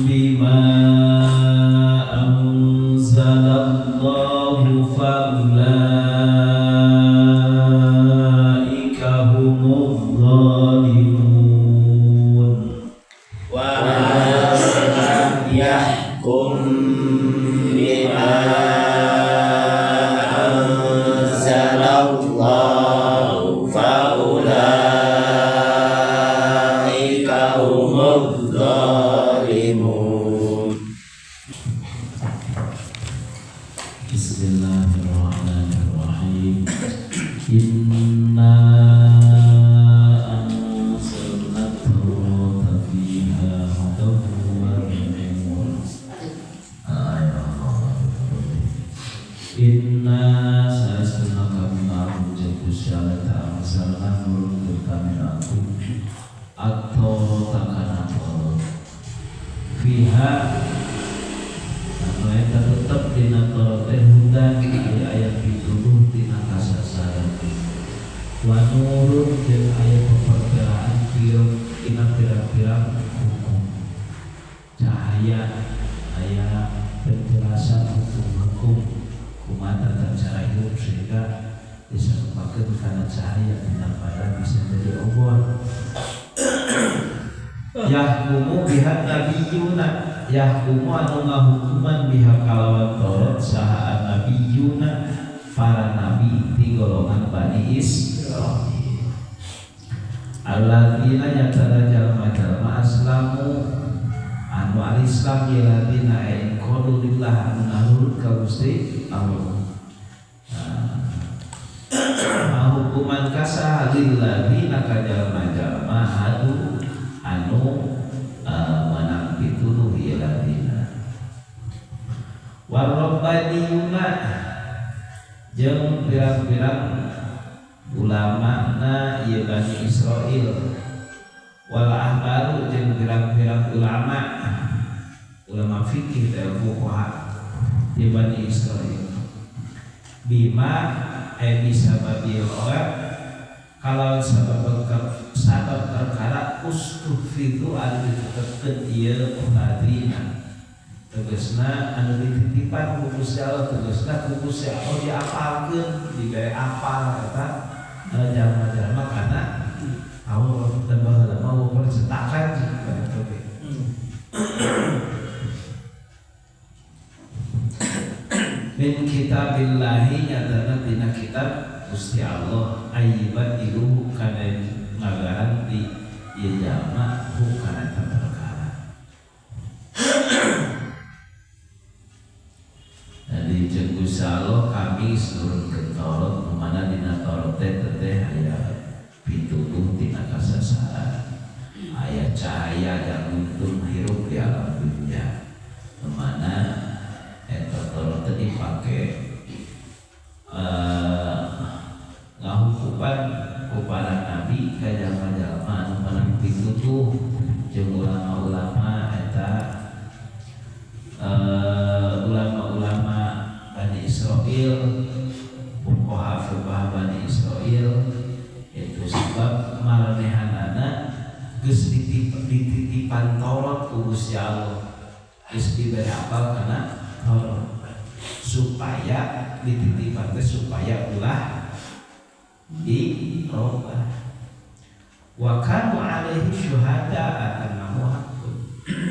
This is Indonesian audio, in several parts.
Bima anzalallahu fa'ula Inna anzalna at-taurata fiha hudan wa nur. Inna sa'asna kami ma'akum jatuh syalata anzalna nurun kami aku at-taurata kana Taurat fiha eta tetep dina Taurat hudan ayat pituduh dina kasasaran wa nurun jeung aya pepertiraan dina pirang-pirang hukum cahaya aya penjelasan hukum kumaha tata cara hidup sehingga bisa dipakai karena cahaya dina pada bisa jadi obor yahkumu bihat nabiyuna yahkumu anu ngahukuman biha kalawan Taurat saha nabiyuna para nabi di golongan Bani Israil alladzina yatana jalma-jalma aslamu anu al-islam yaladina in qadulillah anu nurut ka Gusti Allah hukuman kasah lilladzina ka jalma-jalma hadu anu manang pituduh yaladina warabbaniyuna jeung pirang-pirang ulama na ieu Bani Israil wal ahbaru jeung pirang-pirang ulama fikih dan fuqaha di Bani Israil bima bisa babil orang kalau sabab perkara ustufidu anu ditetepkeun ieu ladina tegasna anu dititipan ku Gusti Allah tegasna ku Gusti Allah diapalkeun dibere apal eta jalma-jalma kana Allah dan baheula mau percetakan gitu min kitabillahi nyatana dina kitab Gusti Allah ayyiban iluhu kana ngagaranti ieu jalma hukana perkara jadi jeung Gusti Allah kami nurunkeun Taurat mana dina Taurat teh aya pituduh tina kasasaran aya cahaya yang nuntun hirup di alam dunia mana eta Taurat teh dipake ngahukuman ku para nabi ka jalma-jalma anu manang pituduh jeung ulama-ulama eta ulama-ulama Bani Israil fuqaha Bani Israil itu sebab maranehanana geus dititipan Taurat ku Gusti Allah geus dibere apal kana Taurat supaya dititipan teh supaya ulah dirobah wa kanu alaihi syuhada annahu haqqun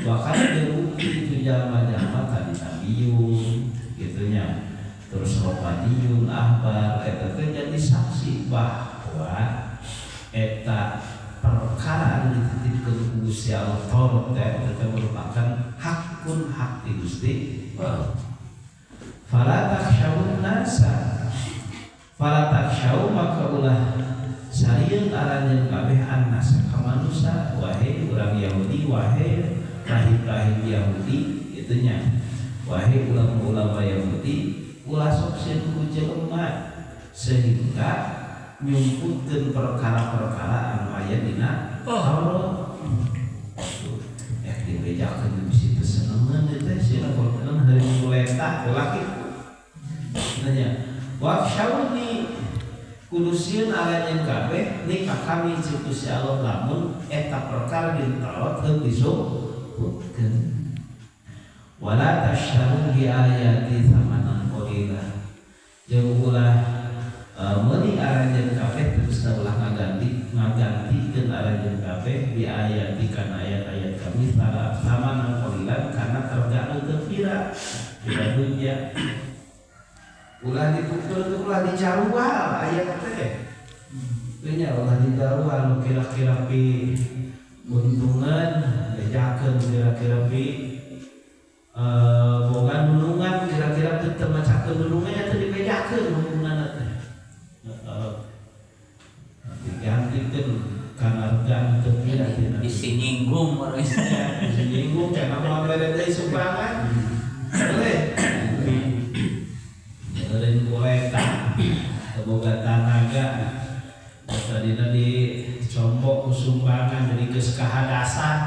wa kana diruki itu jalma-jalma tadi nabiyun gitunya terus robaniyun ahbar eta teh jadi saksi bahwa eta perkara anu dititipkeun ku Gusti Allah Taurat teh merupakan hakun hak di Gusti Allah fala takhshawun nasa fala takhshaw maka ulah sarieun aranjeun kabeh annas ka manusia wahai urang Yahudi wahai rahib-rahib Yahudi itunya wahai ulama-ulama Yahudi ulah sok sieun ku jelema sehingga nyumputkeun perkara-perkara anu aya dina Taurat dibejakeun bisi teu senengan teh sia kumaha hari muleta laki nanya wa syawni kudusieun aranjeun kabeh ni ka kami Gusti Allah lamun eta perkara di Taurat teu disebutkeun wala tashtaru bi ayati thamanan qalila jeung ulah meuli aranjeun kabeh terus ulah ngagantikeun aranjeun kabeh bi ayati kana ayat-ayat kami thamanan qalilan kana harga anu teu kira di dunya ulah dipukul ulah dicarual ayat teh nya ulah dicarual nu kira-kira pi untungan bejakeun kira-kira pi boga nulungan kira-kira teu macakeun nulungannya teu dibejakeun hubunganna teh bisi nyinggung ya bisi nyinggung karena mau beda dari sumbangan boleh dari kuleta boga tanaga tadina dicombok sumbangan jadi geus kahadasan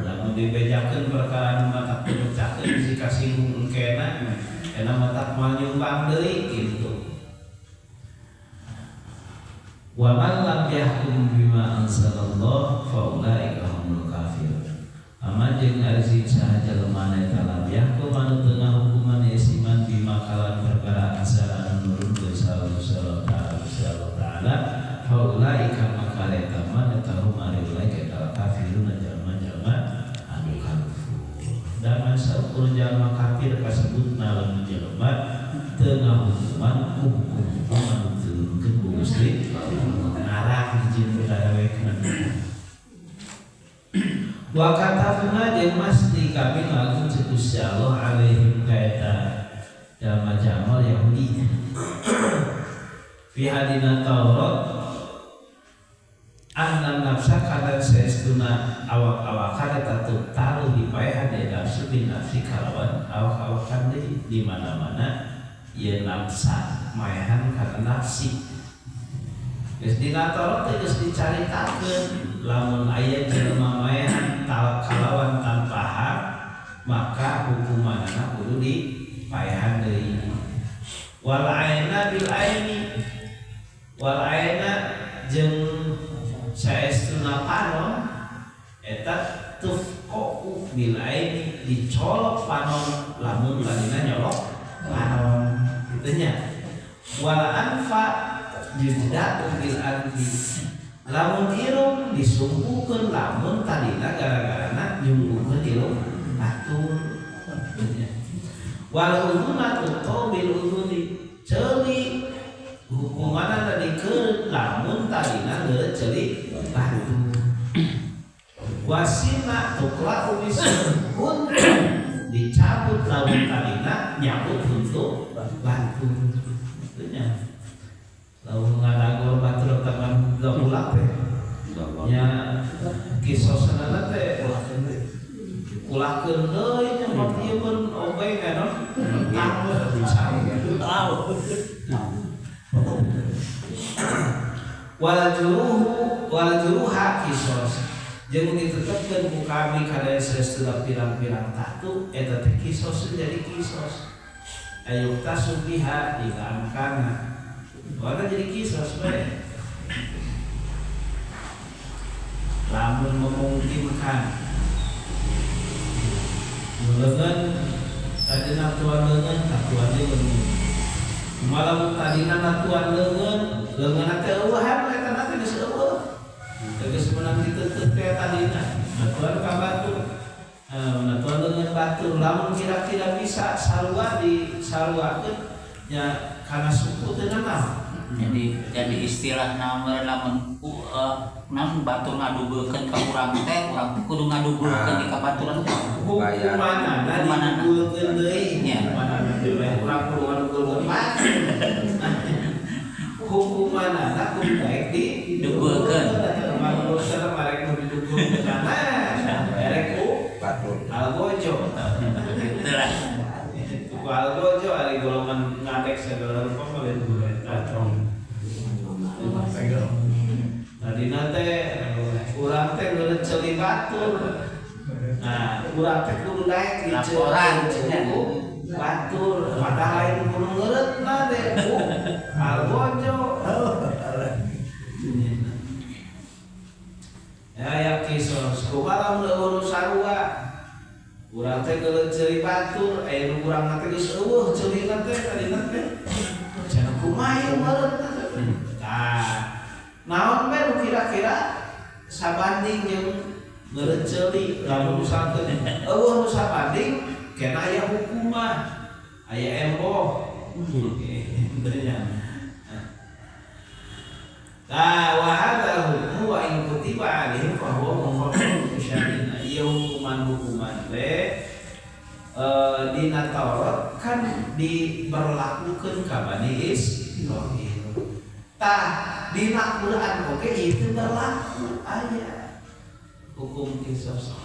lamun dibejakeun perkara nu mata pecahkeun si kasinggung engkena karena mata moal nyumbang deui kitu. Wa man lam yahkum bima anzalallah fa ulaika humul kafirun. Aman jeung ari saha jelema eta lam yahkum anu teu ngahukuman isiman bima kalan perkara asal anu nurun ku sallallahu taala fa ulaika maka eta man eta hum ari ulaika kafirun jalma-jalma anu kafir. Dan saukur jalma kafir kasebut lamun jelema teu ngahukuman hukum anu turunkeun ku Gusti ngarang izin berdawekna. Wa katafna jeung masti kami lagu Gusti Allah alaihim kaita jama-jama Yahudi fi hadina Taurat anna nafsa kana saestuna awak-awakan eta taruh dipaehan di nafsu bin nafsi kalawan awak-awakan di mana-mana ieu nafsa maehan kana nafsi. Geus dina Taurat teh geus dicaritakeun lamun aya jelema maehan kalawan tanpa hak maka hukumanana kudu dipaehan deui. Wal aina bil aini wal aina jeung saestuna panon eta tufqu bil aini dicolok panon lamun tadina nyolok panon kitu nya. Wal anfa judatu bil ardi lamun irung disumpukeun lamun tadina gara-garana nyumpukeun irung batur. Wal udhuna tuqu bil udhuni ceuli hukumanna tadikeun lamun tadina ngeureut ceuli batur. Wasina tuqla'u bisukun dicabut lamun tadina nyabut untuk batur. Itunya lalu ngadagor batur teman gak teh nya kisosana teh ulahkeun deui nya mah ieu pun obe kana wal juruha kisos jeung ditetepkeun ku kami kada saestuna pirang-pirang tatu eta teh kisos jadi kisos ayo tasubiha diangkana warna jadi kisos bae. Lamun memungkinkan leungeun tadina tuan leungeun tatuan leungeun malam tadina natuan leungeun teh eueuhan eta teh geus eueuh geus meunang diteuteup teh tadina natuan ka batu natuan leungeun batur lamun kira-kira bisa sarua disaruakeun nya kana suku teh naon. Jadi istilah naon namun batur ngadugulkeun ka urang teh kudu ngadugulkeun di kabaturan teh hukumanana didugulkeun deui hukumanana teh urang kudu ngadugulkeun hukumanana kudu daek didugulkeun mangsa marek nu didugulkeun kana erek ku batur algojo itulah algojo ari golongan ngadek segala rupa mah tadina teh urang teh ngeureut ceuli batur. Nah, urang teh kudu daek di ceuli batur. Padahal lain kudu ngeureutna teh ku algojo. Ya kisos kumaha mun sarua. Urang teh ngeureut ceuli batur, aya nu urang teh geus eueuh ceulina teh tadina teh. Cenah kumaha ngeureutna teh. Naon bae nu kira-kira sabanding jeung ngeureut ceuli lamun misalkeun eueuh nu sabanding kena aya hukuman aya emboh benernya. Wa hadzal hukmu wa in kutiba alaihim fa huwa mukhaffafun syar'ina. Ieu hukuman-hukuman teh dina Taurat kan diberlakukeun ka Bani Israil. tah dina Quran oke itu berlaku aya hukum qisas.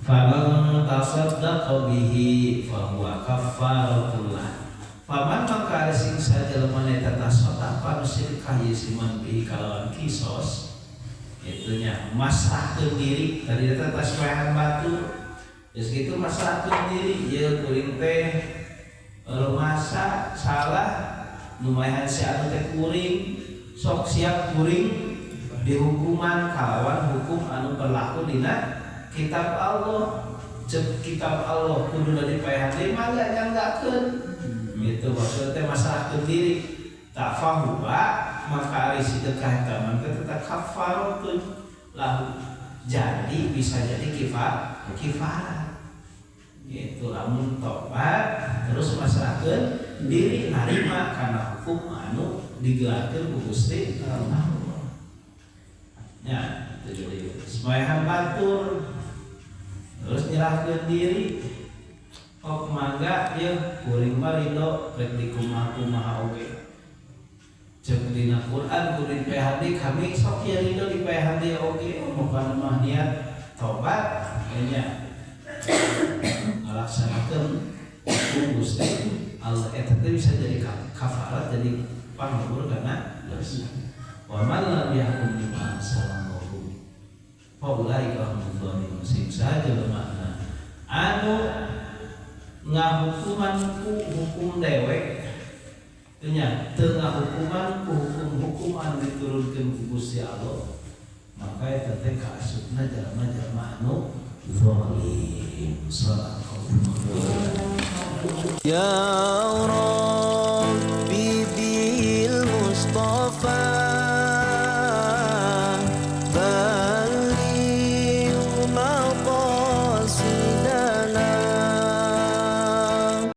Faman tasaddaqa bihi fahuwa kaffaratul lah. Faman maka sing sajelema eta tasaddaqa nusilkah yesiman bihi kalawan qisas itunya masrahkeun diri tadi eta taswehan batur geus kitu masrahkeun diri ieu kuring teh rumasa salah lumayan si anu teh kuring sok siap kuring dihukuman kalawan hukum anu berlaku dina kitab Allah. Cek kitab Allah kudu dipaehan lima gak nyanggakeun gitu maksudnya masrahkeun diri tak fahuwa maka ari si dekah eta mah tetep kafaratun lahu jadi bisa jadi kifarat gitu lamun tobat terus masrahkeun diri narima kana hukum anu digelarkeun ku Gusti Allah. Ya, itu jadi semuanya batur terus nyerahkeun diri kok mangga ya kuring mah ridho rek dikumaha oge ceuk dina Quran kuring PHD kami sok ya ridho di PHD oge muga mah niat tobat nya ngalaksanakeun hukum Gusti Allah eta teh bisa jadi kafarat jadi pangampur kana dosa. Wa man lam yahkum bima anzalallahu fa ulaika humuz zalimun. Sing saja bermakna anu ngahukuman ku hukum dewek teu nya teu ngahukuman ku hukum anu diturunkeun ku Gusti Allah maka eta teh kaasupna jalma-jalma anu zalim. Sallallahu alaihi wasallam. Ya